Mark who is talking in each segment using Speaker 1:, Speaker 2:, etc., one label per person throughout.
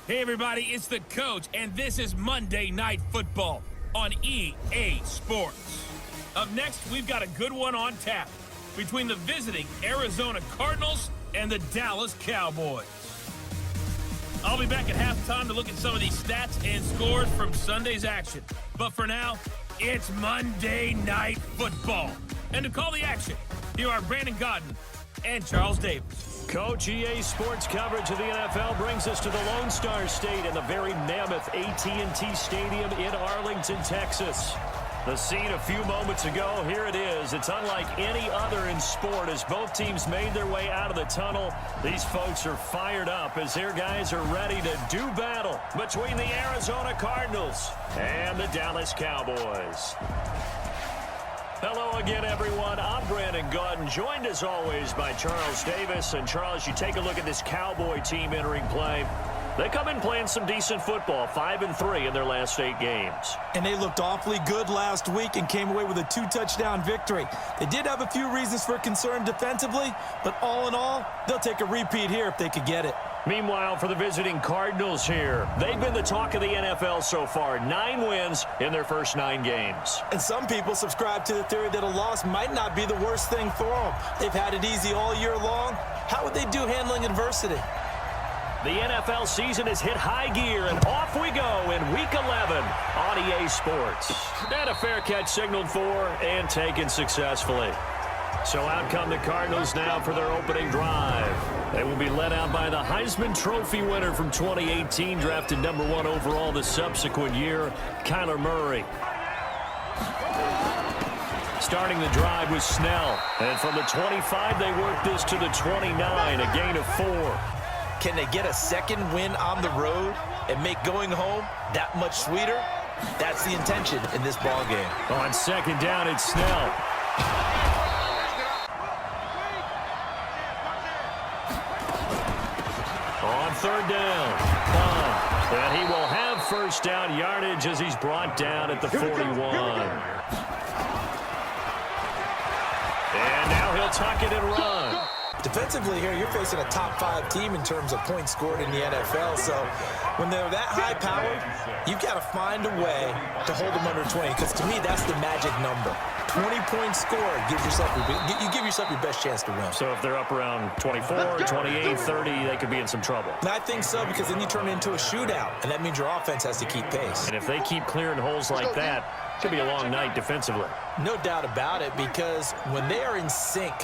Speaker 1: Hey everybody, it's the coach, and this is Monday Night Football on EA Sports. Up next, we've got a good one on tap between the visiting Arizona Cardinals and the Dallas Cowboys. I'll be back at halftime to look at some of these stats and scores from Sunday's action. But for now, it's Monday Night Football. And to call the action, here are Brandon Godden and Charles Davis.
Speaker 2: Coach, EA Sports coverage of the NFL brings us to the Lone Star State in the very mammoth AT&T Stadium in Arlington, Texas. The scene a few moments ago, here it is. It's unlike any other in sport as both teams made their way out of the tunnel. These folks are fired up as their guys are ready to do battle between the Arizona Cardinals and the Dallas Cowboys. Hello again, everyone. I'm Brandon Godden, joined as always by Charles Davis. And Charles, you take a look at this Cowboy team entering play. They come in playing some decent football, 5-3 in their last 8 games.
Speaker 3: And they looked awfully good last week and came away with a 2-touchdown victory. They did have a few reasons for concern defensively, but all in all, they'll take a repeat here if they could get it.
Speaker 2: Meanwhile, for the visiting Cardinals here, they've been the talk of the NFL so far. 9 wins in their first 9 games.
Speaker 3: And some people subscribe to the theory that a loss might not be the worst thing for them. They've had it easy all year long. How would they do handling adversity?
Speaker 2: The NFL season has hit high gear, and off we go in Week 11 on EA Sports. And a fair catch signaled for and taken successfully. So out come the Cardinals now for their opening drive. They will be led out by the Heisman Trophy winner from 2018, drafted number 1 overall the subsequent year, Kyler Murray. Starting the drive with Snell. And from the 25, they work this to the 29, a gain of 4.
Speaker 3: Can they get a second win on the road and make going home that much sweeter? That's the intention in this ball game.
Speaker 2: On second down, it's Snell. On third down, and he will have first down yardage as he's brought down at the 41. And now he'll tuck it and run.
Speaker 3: Defensively here, you're facing a top 5 team in terms of points scored in the NFL. So when they're that high-powered, you've got to find a way to hold them under 20. Because to me, that's the magic number. 20 points scored, you give yourself your best chance to win.
Speaker 2: So if they're up around 24, 28, 30, they could be in some trouble.
Speaker 3: And I think so, because then you turn it into a shootout, and that means your offense has to keep pace.
Speaker 2: And if they keep clearing holes like that, it could be a long night defensively.
Speaker 3: No doubt about it, because when they are in sync,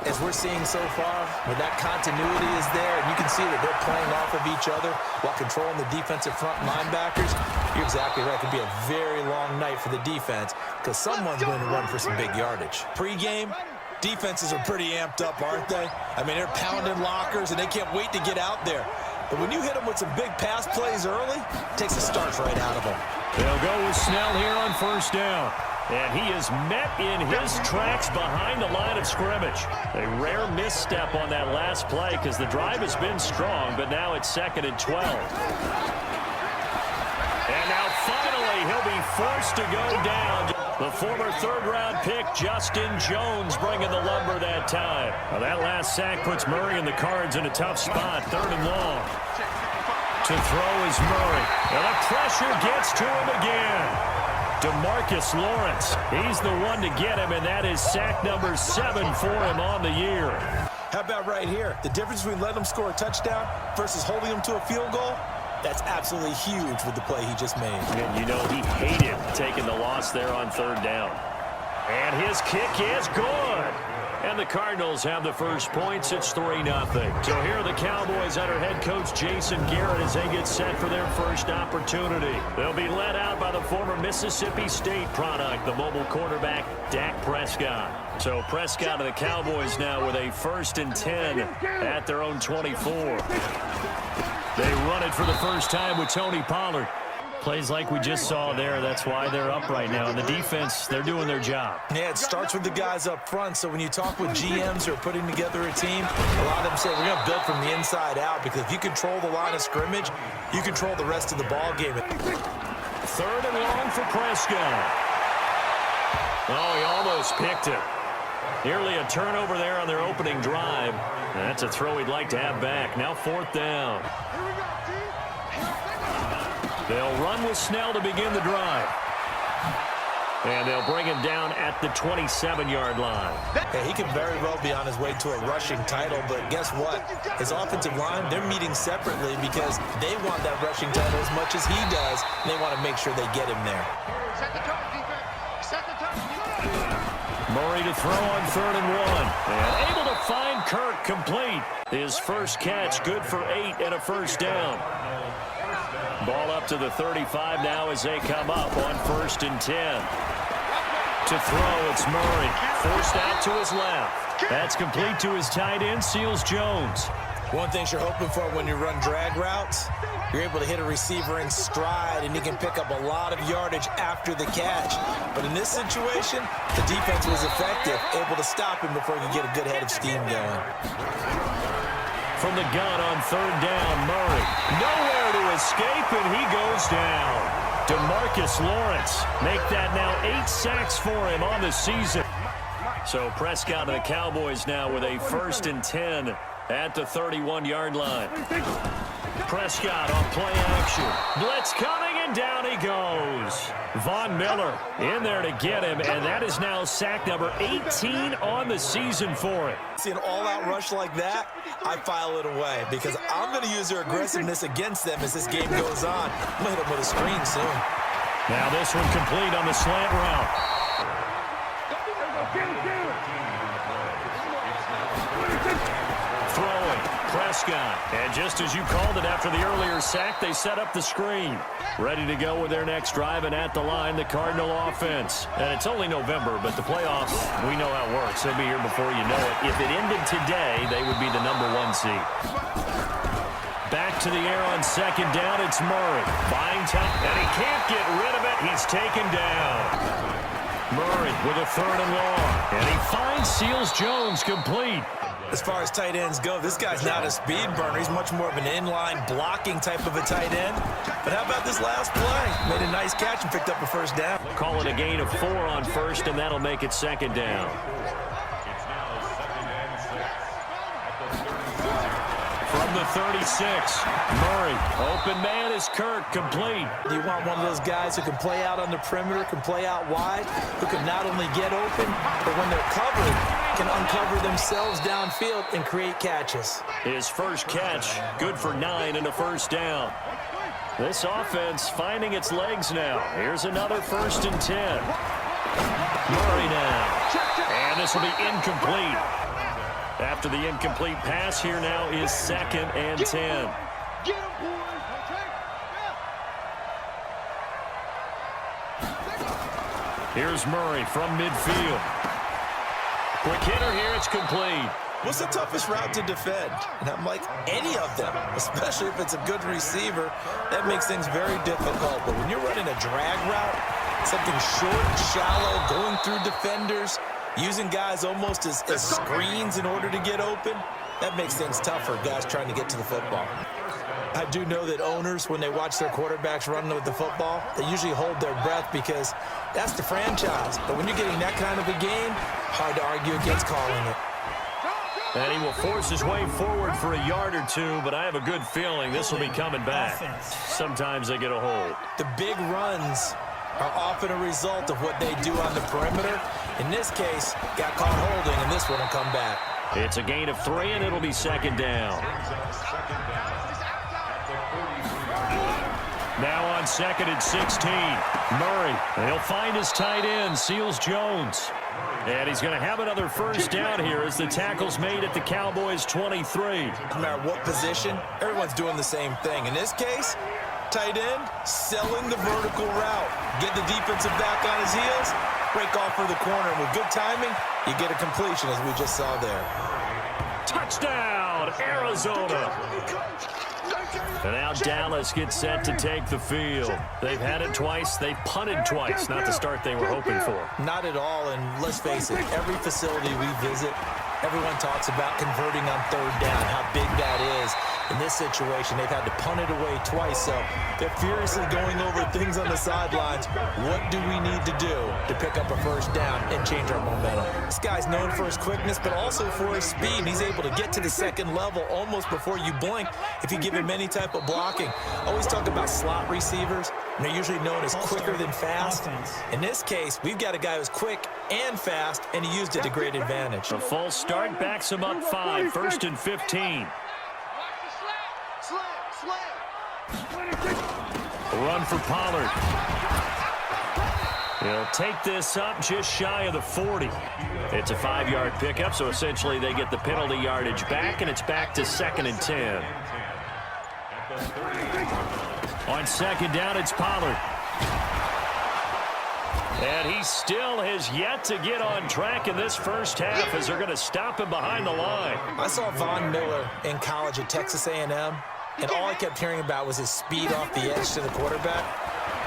Speaker 3: as we're seeing so far, when that continuity is there, and you can see that they're playing off of each other while controlling the defensive front linebackers, you're exactly right. It could be a very long night for the defense, because someone's going to run for some big yardage. Pre-game, defenses are pretty amped up, aren't they? I mean, they're pounding lockers, and they can't wait to get out there. But when you hit them with some big pass plays early, it takes the starch right out of them.
Speaker 2: They'll go with Snell here on first down. And he is met in his tracks behind the line of scrimmage. A rare misstep on that last play because the drive has been strong, but now it's 2nd and 12. And now finally he'll be forced to go down. The former third-round pick, Justin Jones, bringing the lumber that time. Well, that last sack puts Murray and the Cards in a tough spot, 3rd and long. To throw is Murray. And the pressure gets to him again. DeMarcus Lawrence, he's the one to get him, and that is sack number 7 for him on the year.
Speaker 3: How about right here? The difference between letting him score a touchdown versus holding him to a field goal, that's absolutely huge with the play he just made.
Speaker 2: And you know he hated taking the loss there on 3rd down. And his kick is good. And the Cardinals have the first points. It's 3-0. So here are the Cowboys under head coach Jason Garrett as they get set for their first opportunity. They'll be led out by the former Mississippi State product, the mobile quarterback, Dak Prescott. So Prescott and the Cowboys now with a 1st and 10 at their own 24. They run it for the first time with Tony Pollard. Plays like we just saw there. That's why they're up right now. And the defense, they're doing their job.
Speaker 3: Yeah, it starts with the guys up front. So when you talk with GMs who are putting together a team, a lot of them say we're going to build from the inside out, because if you control the line of scrimmage, you control the rest of the ball game.
Speaker 2: 3rd and long for Prescott. Oh, he almost picked it. Nearly a turnover there on their opening drive. And that's a throw he'd like to have back. Now 4th down. They'll run with Snell to begin the drive. And they'll bring him down at the 27-yard line.
Speaker 3: Hey, he could very well be on his way to a rushing title, but guess what? His offensive line, they're meeting separately because they want that rushing title as much as he does, and they want to make sure they get him there.
Speaker 2: Murray to throw on 3rd and 1. And able to find Kirk complete. His first catch, good for 8 and a first down. Ball up to the 35 now as they come up on 1st and 10. To throw, it's Murray. Forced out to his left. That's complete to his tight end, Seals Jones.
Speaker 3: One thing you're hoping for when you run drag routes, you're able to hit a receiver in stride, and he can pick up a lot of yardage after the catch. But in this situation, the defense was effective, able to stop him before he could get a good head of steam going.
Speaker 2: From the gun on 3rd down, Murray. Nowhere to escape, and he goes down. DeMarcus Lawrence make that now 8 sacks for him on the season. So Prescott and the Cowboys now with a 1st and 10 at the 31-yard line. Prescott on play action. Blitz coming, and down he goes. Von Miller in there to get him, and that is now sack number 18 on the season for him.
Speaker 3: See an all-out rush like that, I file it away because I'm going to use their aggressiveness against them as this game goes on. I'm going to hit them with a screen soon.
Speaker 2: Now this one complete on the slant route. Throwing, Prescott. And just as you called it after the earlier sack, they set up the screen. Ready to go with their next drive, and at the line, the Cardinal offense. And it's only November, but the playoffs, we know how it works. They'll be here before you know it. If it ended today, they would be the #1 seed. Back to the air on 2nd down, it's Murray. Buying time, and he can't get rid of it. He's taken down. Murray with a 3rd and long. And he finds Seals Jones complete.
Speaker 3: As far as tight ends go, this guy's not a speed burner. He's much more of an inline blocking type of a tight end. But how about this last play? Made a nice catch and picked up a 1st down.
Speaker 2: Call it a gain of 4 on 1st, and that'll make it 2nd down. From the 36, Murray. Open man is Kirk, complete.
Speaker 3: You want one of those guys who can play out on the perimeter, can play out wide, who can not only get open, but when they're covered, can uncover themselves downfield and create catches.
Speaker 2: His first catch, good for 9 and a first down. This offense finding its legs now. Here's another 1st and 10. Murray now. And this will be incomplete. After the incomplete pass, here now is 2nd and 10. Here's Murray from midfield. Quick hitter here, it's complete.
Speaker 3: What's the toughest route to defend? And I'm like, any of them, especially if it's a good receiver, that makes things very difficult. But when you're running a drag route, something short, shallow, going through defenders, using guys almost as screens in order to get open, that makes things tough for guys trying to get to the football. I do know that owners, when they watch their quarterbacks run with the football, they usually hold their breath because that's the franchise. But when you're getting that kind of a game, hard to argue against calling it.
Speaker 2: And he will force his way forward for a yard or two, but I have a good feeling this will be coming back. Sometimes they get a hold.
Speaker 3: The big runs are often a result of what they do on the perimeter. In this case, got caught holding, and this one will come back.
Speaker 2: It's a gain of 3, and it'll be 2nd down. Now on 2nd and 16, Murray. And he'll find his tight end, Seals Jones. And he's going to have another first down here as the tackle's made at the Cowboys' 23.
Speaker 3: No matter what position, everyone's doing the same thing. In this case, tight end, selling the vertical route. Get the defensive back on his heels, break off for the corner. And with good timing, you get a completion, as we just saw there.
Speaker 2: Touchdown, Arizona. And now Dallas gets set to take the field. They've had it twice. They've punted twice. Not the start they were hoping for.
Speaker 3: Not at all, and let's face it, every facility we visit, everyone talks about converting on 3rd down, how big that is. In this situation, they've had to punt it away twice, so they're furiously going over things on the sidelines. What do we need to do to pick up a first down and change our momentum? This guy's known for his quickness, but also for his speed. He's able to get to the second level almost before you blink if you give him any type of blocking. I always talk about slot receivers, and they're usually known as quicker than fast. In this case, we've got a guy who's quick and fast, and he used it to great advantage.
Speaker 2: A false start backs him up 5, 1st and 15. A run for Pollard. He'll take this up just shy of the 40. It's a 5-yard pickup, so essentially they get the penalty yardage back, and it's back to 2nd and 10. On 2nd down, it's Pollard. And he still has yet to get on track in this first half as they're going to stop him behind the line.
Speaker 3: I saw Von Miller in college at Texas A&M, and all I kept hearing about was his speed off the edge to the quarterback.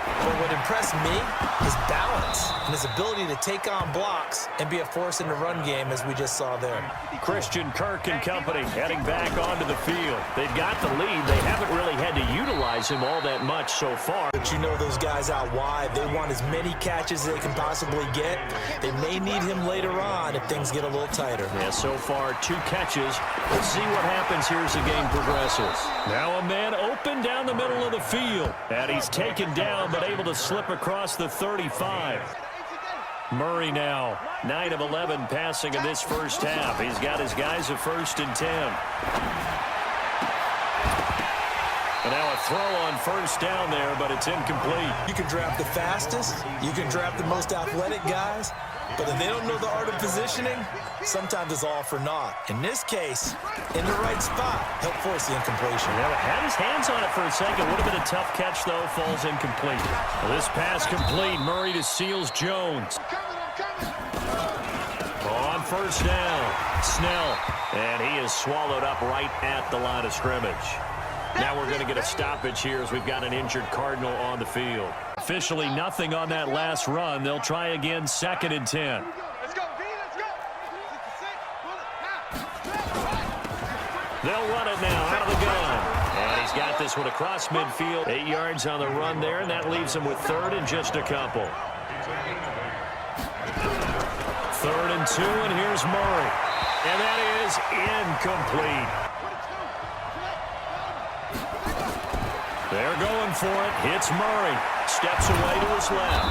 Speaker 3: But what impressed me, his balance and his ability to take on blocks and be a force in the run game, as we just saw there.
Speaker 2: Christian Kirk and company heading back onto the field. They've got the lead. They haven't really had to utilize him all that much so far.
Speaker 3: But you know those guys out wide, they want as many catches as they can possibly get. They may need him later on if things get a little tighter.
Speaker 2: Yeah, so far 2 catches. We'll see what happens here as the game progresses. Now a man open down the middle of the field. And he's taken down, but able to slip across the 35. Murray now, 9 of 11 passing in this first half. He's got his guys at 1st and 10. And now a throw on 1st down there, but it's incomplete.
Speaker 3: You can draft the fastest, you can draft the most athletic guys, but if they don't know the art of positioning, sometimes it's all for naught. In this case, in the right spot, help force the incompletion.
Speaker 2: Yeah, had his hands on it for a second. Would have been a tough catch, though. Falls incomplete. Well, this pass complete. Murray to Seals Jones. On 1st down, Snell. And he is swallowed up right at the line of scrimmage. Now we're going to get a stoppage here as we've got an injured Cardinal on the field. Officially nothing on that last run. They'll try again, 2nd and 10. They'll run it now out of the gun. And he's got this one across midfield. 8 yards on the run there, and that leaves him with 3rd and just a couple. 3rd and 2, and here's Murray. And that is incomplete. They're going for it. Hits Murray. Steps away to his left.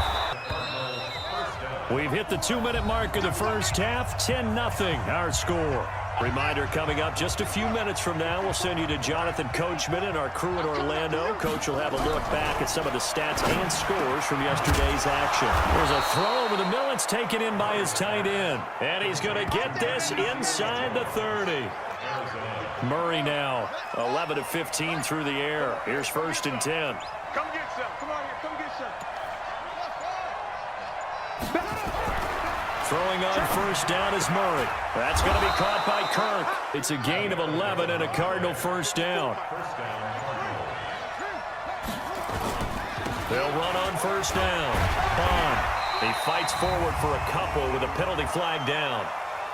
Speaker 2: We've hit the 2-minute mark of the first half. 10-0 our score. Reminder coming up just a few minutes from now. We'll send you to Jonathan Coachman and our crew in Orlando. Coach will have a look back at some of the stats and scores from yesterday's action. There's a throw over the middle. It's taken in by his tight end. And he's going to get this inside the 30. Murray now, 11 of 15 through the air. Here's 1st and 10.
Speaker 4: Come get some. Come on here. Come get some.
Speaker 2: Throwing on 1st down is Murray. That's going to be caught by Kirk. It's a gain of 11 and a Cardinal 1st down. They'll run on 1st down. Bond. He fights forward for a couple with a penalty flag down.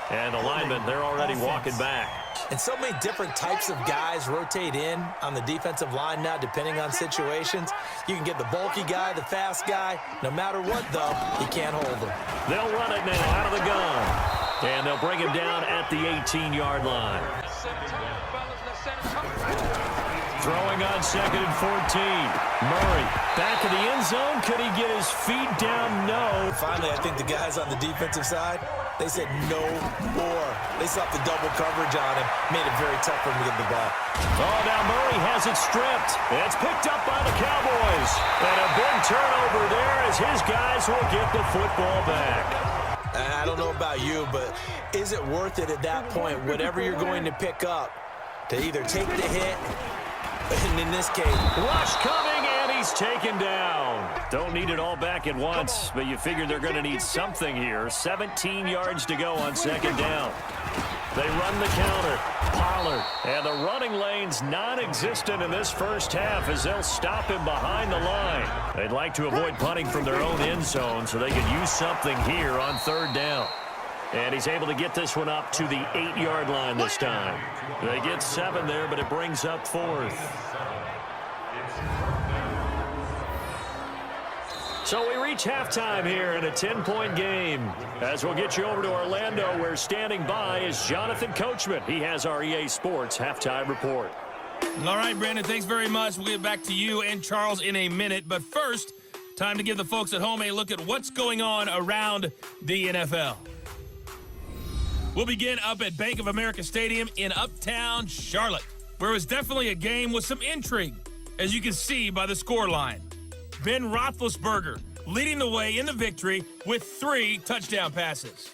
Speaker 2: And the linemen, they're already walking back.
Speaker 3: And so many different types of guys rotate in on the defensive line now, depending on situations. You can get the bulky guy, the fast guy. No matter what, though, he can't hold him.
Speaker 2: They'll run it now out of the gun. And they'll bring him down at the 18-yard line. Throwing on 2nd and 14. Murray back in the end zone. Could he get his feet down? No.
Speaker 3: Finally, I think the guys on the defensive side, they said no more. They slapped the double coverage on him. Made it very tough for him to get the ball.
Speaker 2: Oh, now Murray has it stripped. It's picked up by the Cowboys. And a big turnover there as his guys will get the football back.
Speaker 3: I don't know about you, but is it worth it at that point, whatever you're going to pick up, to either take the hit, and in this case,
Speaker 2: rush coming, and he's taken down. Don't need it all back at once, but you figure they're going to need something here. 17 yards to go on 2nd down. They run the counter. Pollard. And the running lane's non-existent in this first half as they'll stop him behind the line. They'd like to avoid punting from their own end zone so they could use something here on 3rd down. And he's able to get this one up to the 8-yard line this time. They get 7 there, but it brings up 4th. So we reach halftime here in a 10-point game. As we'll get you over to Orlando, where standing by is Jonathan Coachman. He has our EA Sports halftime report.
Speaker 1: All right, Brandon, thanks very much. We'll get back to you and Charles in a minute. But first, time to give the folks at home a look at what's going on around the NFL. We'll begin up at Bank of America Stadium in Uptown Charlotte, where it was definitely a game with some intrigue, as you can see by the scoreline. Ben Roethlisberger leading the way in the victory with 3 touchdown passes.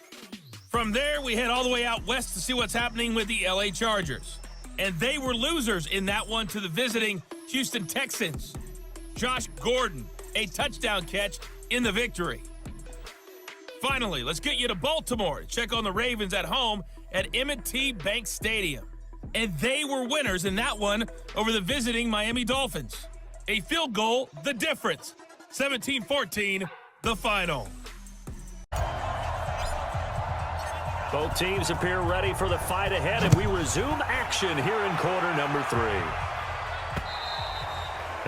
Speaker 1: From there, we head all the way out west to see what's happening with the LA Chargers. And they were losers in that one to the visiting Houston Texans. Josh Gordon, a touchdown catch in the victory. Finally, let's get you to Baltimore to check on the Ravens at home at M&T Bank Stadium. And they were winners in that one over the visiting Miami Dolphins. A field goal, the difference. 17-14, the final.
Speaker 2: Both teams appear ready for the fight ahead, and we resume action here in quarter number 3.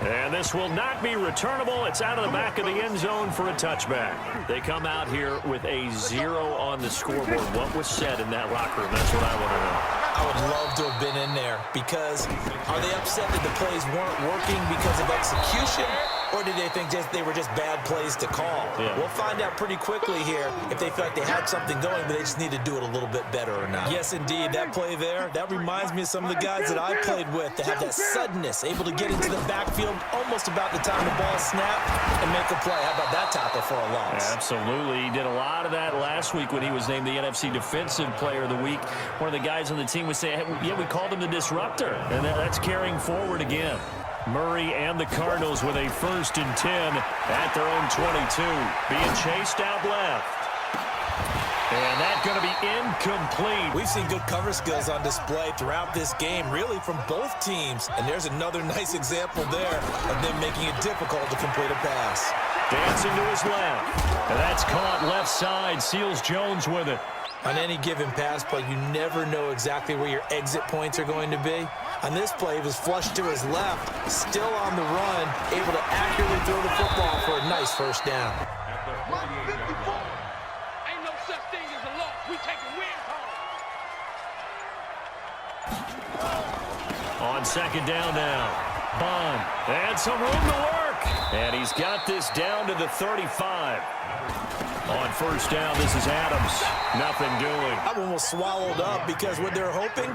Speaker 2: And this will not be returnable. It's out of the back of the end zone for a touchback. They come out here with a 0 on the scoreboard. What was said in that locker room? That's what I want to know.
Speaker 3: I would love to have been in there, because are they upset that the plays weren't working because of execution, or did they think they were just bad plays to call?
Speaker 2: Yeah.
Speaker 3: We'll find out pretty quickly here if they feel like they had something going, but they just need to do it a little bit better or not. Yes, indeed, that play there, that reminds me of some of the guys that I played with that have that suddenness, able to get into the backfield almost about the time the ball snapped and make a play. How about that tackle for a loss?
Speaker 2: Yeah, absolutely. He did a lot of that last week when he was named the NFC Defensive Player of the Week. One of the guys on the team would say, hey, yeah, we called him the disruptor, and that's carrying forward again. Murray and the Cardinals with a 1st and 10 at their own 22. Being chased out left. And that's going to be incomplete.
Speaker 3: We've seen good cover skills on display throughout this game, really from both teams. And there's another nice example there of them making it difficult to complete a pass.
Speaker 2: Dancing to his left. And that's caught left side. Seals Jones with it.
Speaker 3: On any given pass play, you never know exactly where your exit points are going to be. On this play, he was flushed to his left, still on the run, able to accurately throw the football for a nice 1st down.
Speaker 4: Ain't no such thing as a loss. We take a win home.
Speaker 2: On 2nd down now. Bond. And some room to work. And he's got this down to the 35. On 1st down, this is Adams. Nothing doing.
Speaker 3: I'm almost swallowed up, because what they're hoping,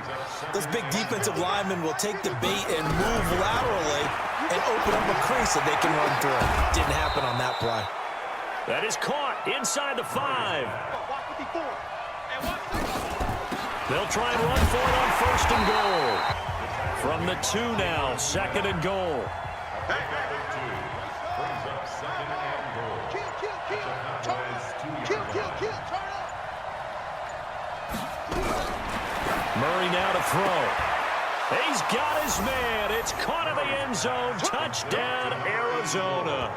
Speaker 3: those big defensive linemen will take the bait and move laterally and open up a crease that they can run through. Didn't happen on that play.
Speaker 2: That is caught inside the 5. They'll try and run for it on 1st and goal. From the 2 now, 2nd and goal. Murray now to throw. He's got his man. It's caught in the end zone. Touchdown, Arizona.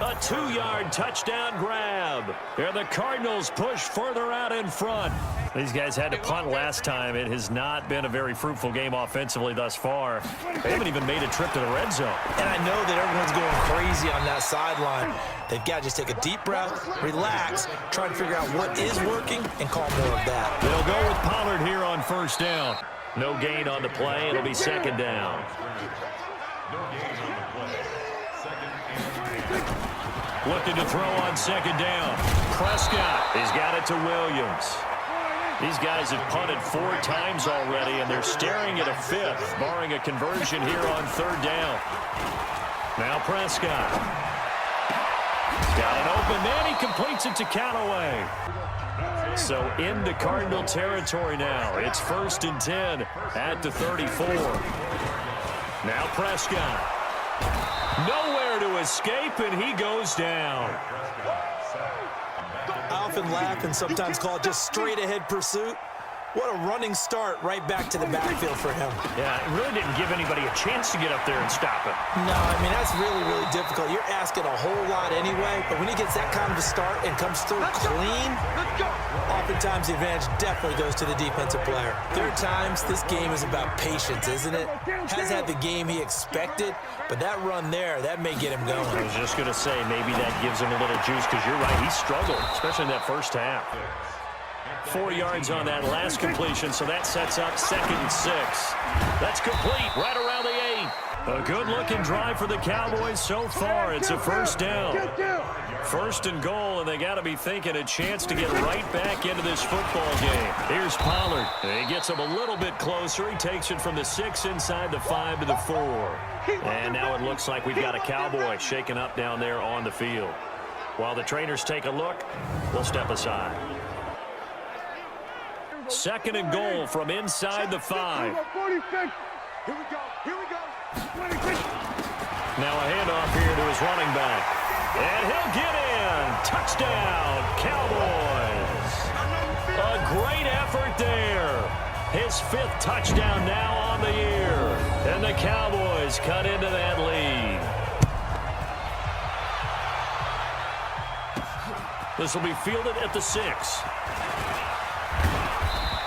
Speaker 2: A 2-yard touchdown grab. And the Cardinals push further out in front. These guys had to punt last time. It has not been a very fruitful game offensively thus far. They haven't even made a trip to the red zone.
Speaker 3: And I know that everyone's going crazy on that sideline. They've got to just take a deep breath, relax, try and figure out what is working, and call more of that.
Speaker 2: They'll go with Pollard here on 1st down. No gain on the play. It'll be 2nd down. Looking to throw on 2nd down. Prescott has got it to Williams. These guys have punted 4 times already, and they're staring at a 5th, barring a conversion here on 3rd down. Now Prescott. Got an open man. He completes it to Callaway. So into Cardinal territory now. It's 1st and 10 at the 34. Now Prescott. Nowhere to escape, and he goes down.
Speaker 3: I often laugh and sometimes call it just straight-ahead pursuit. What a running start right back to the backfield for him.
Speaker 2: Yeah, it really didn't give anybody a chance to get up there and stop him.
Speaker 3: No, I mean, that's really, really difficult. You're asking a whole lot anyway, but when he gets that kind of a start and comes through clean, Oftentimes, the advantage definitely goes to the defensive player. There are times this game is about patience, isn't it? Has had the game he expected, but that run there, that may get him going.
Speaker 2: I was just going to say, maybe that gives him a little juice, because you're right, he struggled, especially in that first half. 4 yards on that last completion, so that sets up 2nd and 6. That's complete, right around the 8. A good-looking drive for the Cowboys so far. It's a first down. 1st and goal, and they got to be thinking a chance to get right back into this football game. Here's Pollard. He gets him a little bit closer. He takes it from the 6 inside the 5 to the 4. And now it looks like we've got a Cowboy shaking up down there on the field. While the trainers take a look, we'll step aside. 2nd and goal from inside the 5.
Speaker 4: Here we go. Here we go.
Speaker 2: Now a handoff here to his running back. And he'll get in. Touchdown, Cowboys. A great effort there. His 5th touchdown now on the year. And the Cowboys cut into that lead. This will be fielded at the 6.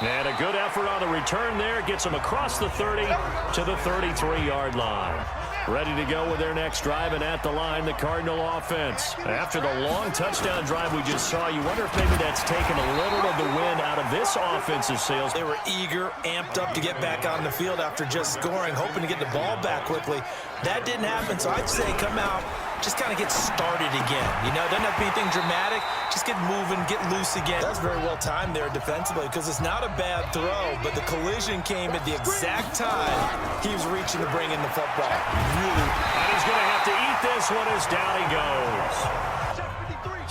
Speaker 2: And a good effort on the return there. Gets them across the 30 to the 33-yard line. Ready to go with their next drive, and at the line, the Cardinal offense. After the long touchdown drive we just saw, you wonder if maybe that's taken a little of the wind out of this offensive sails.
Speaker 3: They were eager, amped up to get back on the field after just scoring, hoping to get the ball back quickly. That didn't happen, so I'd say come out, just kind of get started again. You know, doesn't have to be anything dramatic. Just get moving, get loose again. That's very well timed there defensively, because it's not a bad throw, but the collision came at the exact time he was reaching to bring in the football. Really.
Speaker 2: And he's going to have to eat this one as down he goes.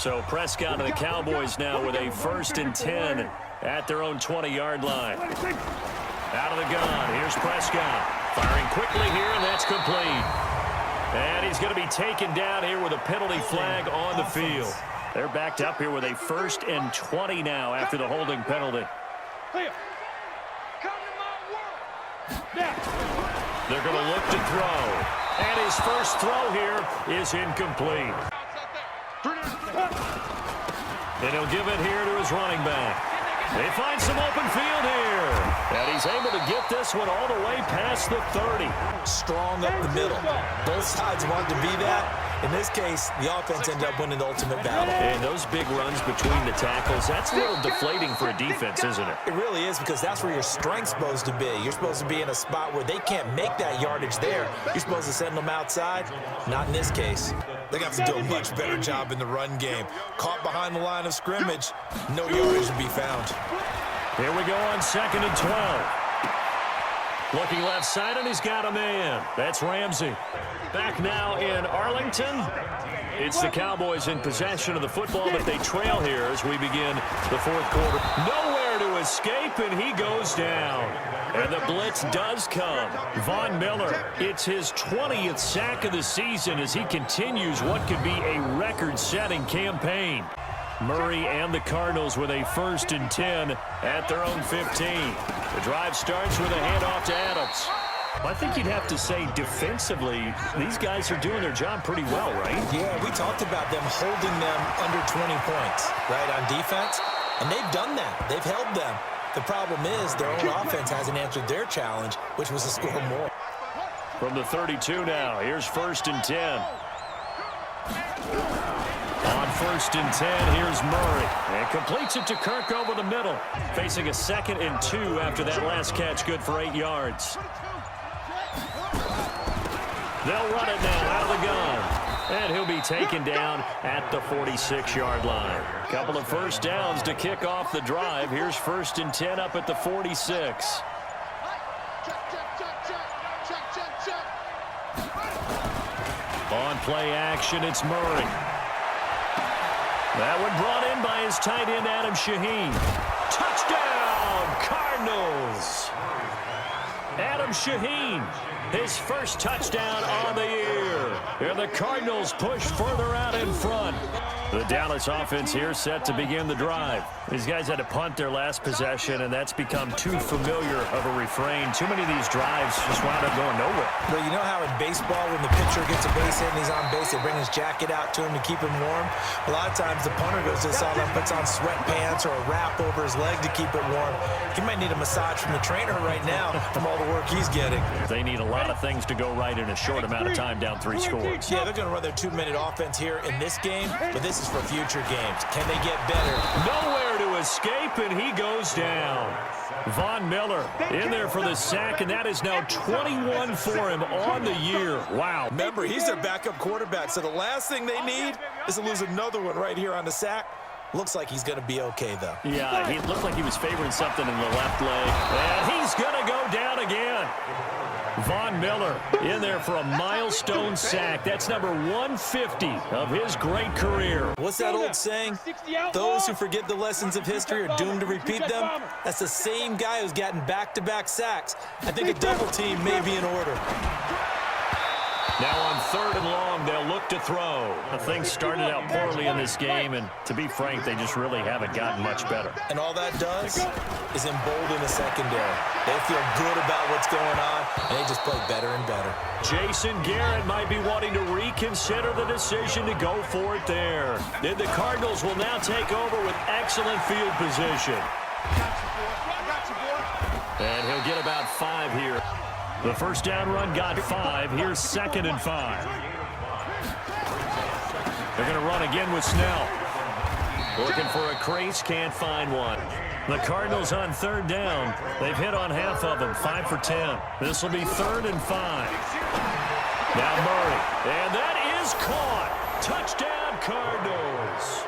Speaker 2: So Prescott and the Cowboys now with a 1st and 10 at their own 20-yard line. Out of the gun, here's Prescott. Firing quickly here, and that's complete. And he's going to be taken down here with a penalty flag on the field. They're backed up here with a 1st and 20 now after the holding penalty. They're going to look to throw. And his first throw here is incomplete. And he'll give it here to his running back. They find some open field here. And he's able to get this one all the way past the 30.
Speaker 3: Strong up the middle. Both sides want to be that. In this case, the offense ended up winning the ultimate battle.
Speaker 2: And those big runs between the tackles, that's a little deflating for a defense, isn't it?
Speaker 3: It really is, because that's where your strength's supposed to be. You're supposed to be in a spot where they can't make that yardage there. You're supposed to send them outside. Not in this case. They have to do a much better job in the run game. Caught behind the line of scrimmage, no yardage to be found.
Speaker 2: Here we go on 2nd and 12. Looking left side, and he's got a man. That's Ramsey. Back now in Arlington. It's the Cowboys in possession of the football, but they trail here as we begin the 4th quarter. Nowhere to escape, and he goes down. And the blitz does come. Von Miller, it's his 20th sack of the season as he continues what could be a record-setting campaign. Murray and the Cardinals with a 1st and 10 at their own 15. The drive starts with a handoff to Adams. I think you'd have to say defensively, these guys are doing their job pretty well, right?
Speaker 3: Yeah, we talked about them holding them under 20 points, right, on defense. And they've done that. They've held them. The problem is their own offense hasn't answered their challenge, which was to score more.
Speaker 2: From the 32 now, here's 1st and 10. On 1st and 10, here's Murray. And completes it to Kirk over the middle. Facing a 2nd and 2 after that last catch, good for 8 yards. They'll run it now out of the gun. And he'll be taken down at the 46-yard line. Couple of first downs to kick off the drive. Here's 1st and 10 up at the 46. On play action, it's Murray. That one brought in by his tight end, Adam Shaheen. Touchdown, Cardinals! Adam Shaheen, his first touchdown on the year. And the Cardinals push further out in front. The Dallas offense here set to begin the drive. These guys had to punt their last possession, and that's become too familiar of a refrain. Too many of these drives just wound up going nowhere.
Speaker 3: Well, you know how in baseball, when the pitcher gets a base hit and he's on base, they bring his jacket out to him to keep him warm? A lot of times the punter goes to the sideline, puts on sweatpants or a wrap over his leg to keep it warm. He might need a massage from the trainer right now from all the work he's getting.
Speaker 2: They need a lot of things to go right in a short amount of time, down 3 scores.
Speaker 3: Yeah, they're going to run their 2-minute offense here in this game, but this is for future games. Can they get better?
Speaker 2: Nowhere to escape, and he goes down. Von Miller in there for the sack, and that is now 21 for him on the year. Wow.
Speaker 3: Remember, he's their backup quarterback, so the last thing they need is to lose another one right here on the sack. Looks like he's going to be okay, though.
Speaker 2: Yeah, he looked like he was favoring something in the left leg, and he's going to go down again. Von Miller in there for a milestone sack. That's number 150 of his great career.
Speaker 3: What's that old saying? Those who forget the lessons of history are doomed to repeat them. That's the same guy who's gotten back-to-back sacks. I think a double team may be in order.
Speaker 2: Now on 3rd and long, they'll look to throw. Things started out poorly in this game, and to be frank, they just really haven't gotten much better.
Speaker 3: And all that does is embolden the secondary. They feel good about what's going on, and they just play better and better.
Speaker 2: Jason Garrett might be wanting to reconsider the decision to go for it there. Then the Cardinals will now take over with excellent field position. And he'll get about 5 here. The first down run got 5. Here's 2nd and 5. They're going to run again with Snell. Looking for a crease, can't find one. The Cardinals on 3rd down. They've hit on half of them, 5 for 10. This will be 3rd and 5. Now Murray, and that is caught. Touchdown, Cardinals.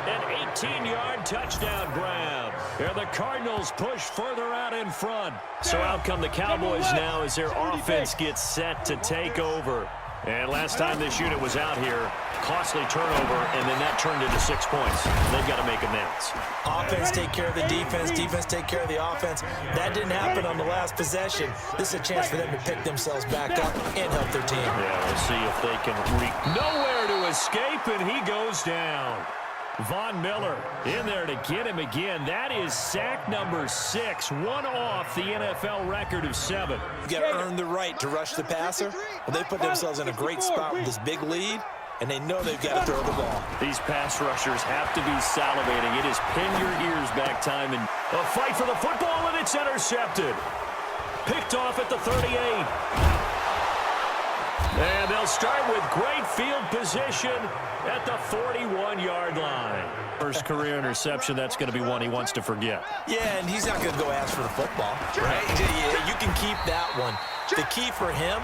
Speaker 2: An 18-yard touchdown grab. And the Cardinals push further out in front. So out come the Cowboys now as their offense gets set to take over. And last time this unit was out here, costly turnover, and then that turned into 6 points. They've got to make amends.
Speaker 3: Offense take care of the defense, defense take care of the offense. That didn't happen on the last possession. This is a chance for them to pick themselves back up and help their team.
Speaker 2: Yeah, we'll see if they can nowhere to escape, and he goes down. Von Miller in there to get him again. That is sack number 6, one off the NFL record of 7.
Speaker 3: You got to earn the right to rush the passer. Well, they put themselves in a great spot with this big lead, and they know they've got to throw the ball.
Speaker 2: These pass rushers have to be salivating. It is pin your ears back time, and a fight for the football, and it's intercepted. Picked off at the 38. And they'll start with great field position at the 41-yard line. First career interception, that's going to be one he wants to forget.
Speaker 3: Yeah, and he's not going to go ask for the football, right? Yeah, you can keep that one. The key for him,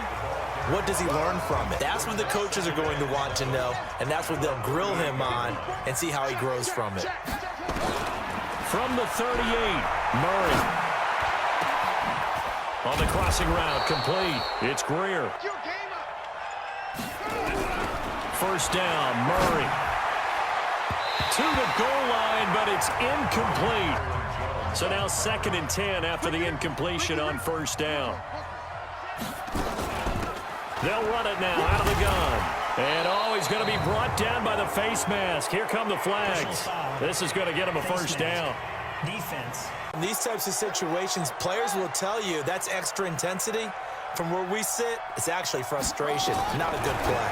Speaker 3: what does he learn from it? That's what the coaches are going to want to know, and that's what they'll grill him on and see how he grows from it.
Speaker 2: From the 38, Murray. On the crossing route, complete. It's Greer. First down, Murray. To the goal line, but it's incomplete. So now 2nd and 10 after the incompletion on first down. They'll run it now out of the gun. And he's going to be brought down by the face mask. Here come the flags. This is going to get him a first down.
Speaker 5: Defense.
Speaker 3: In these types of situations, players will tell you that's extra intensity. From where we sit, it's actually frustration, not a good play.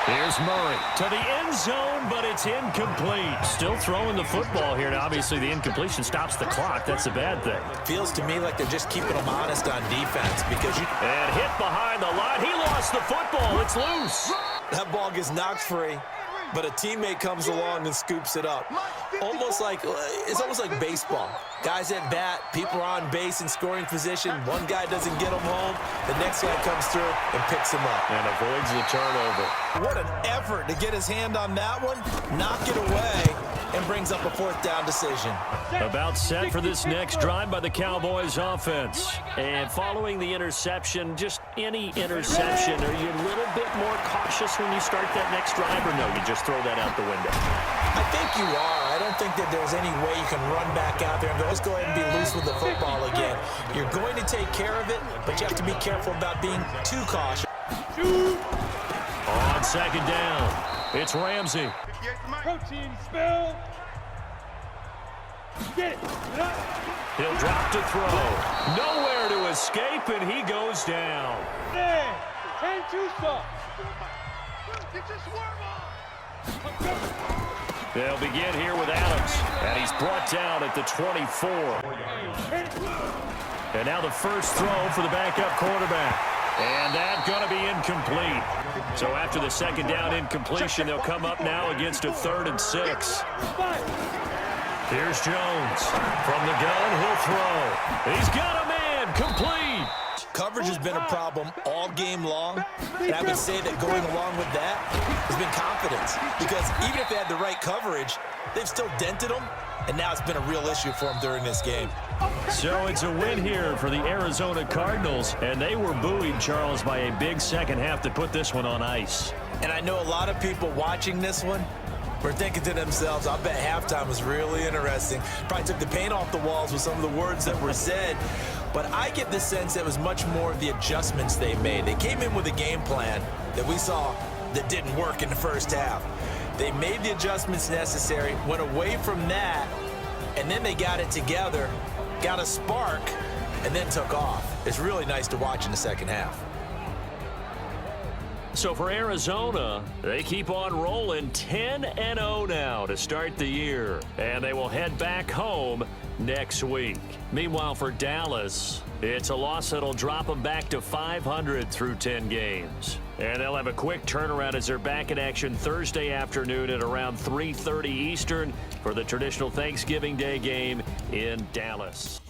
Speaker 2: Here's Murray to the end zone, but it's incomplete. Still throwing the football here. Now, obviously, the incompletion stops the clock. That's a bad thing.
Speaker 3: Feels to me like they're just keeping them honest on defense because you...
Speaker 2: And hit behind the line. He lost the football. It's loose.
Speaker 3: That ball gets knocked free, but a teammate comes along and scoops it up. It's almost like baseball. Guys at bat, people are on base in scoring position. One guy doesn't get them home. The next guy comes through and picks him up.
Speaker 2: And avoids the turnover.
Speaker 3: What an effort to get his hand on that one, knock it away, and brings up a 4th down decision.
Speaker 2: About set for this next drive by the Cowboys offense. And following the interception, just any interception, are you a little bit more cautious when you start that next drive, or no, you just throw that out the window?
Speaker 3: I think you are. I don't think that there's any way you can run back out there and go, let's go ahead and be loose with the football again. You're going to take care of it, but you have to be careful about being too cautious.
Speaker 2: On 2nd down, It's Ramsey.
Speaker 4: Protein spill. Get it. Get up.
Speaker 2: He'll drop to throw. Nowhere to escape, and he goes down.
Speaker 4: Hey, 10-2 stop. Get your swerve on.
Speaker 2: They'll begin here with Adams, and he's brought down at the 24. And now the first throw for the backup quarterback. And that's going to be incomplete. So after the second down incompletion, they'll come up now against a 3rd and 6. Here's Jones. From the gun, he'll throw. He's got a man, complete.
Speaker 3: Coverage has been a problem all game long, and I would say that going along with that has been confidence, because even if they had the right coverage, they've still dented them, and now it's been a real issue for them during this game.
Speaker 2: So it's a win here for the Arizona Cardinals, and they were buoyed, Charles, by a big second half to put this one on ice.
Speaker 3: And I know a lot of people watching this one were thinking to themselves, I bet halftime was really interesting. Probably took the paint off the walls with some of the words that were said. But I get the sense that it was much more of the adjustments they made. They came in with a game plan that we saw that didn't work in the first half. They made the adjustments necessary, went away from that, and then they got it together, got a spark, and then took off. It's really nice to watch in the second half.
Speaker 2: So for Arizona, they keep on rolling 10-0 now to start the year. And they will head back home next week. Meanwhile, for Dallas, it's a loss that'll drop them back to 500 through 10 games. And they'll have a quick turnaround as they're back in action Thursday afternoon at around 3:30 Eastern for the traditional Thanksgiving Day game in Dallas.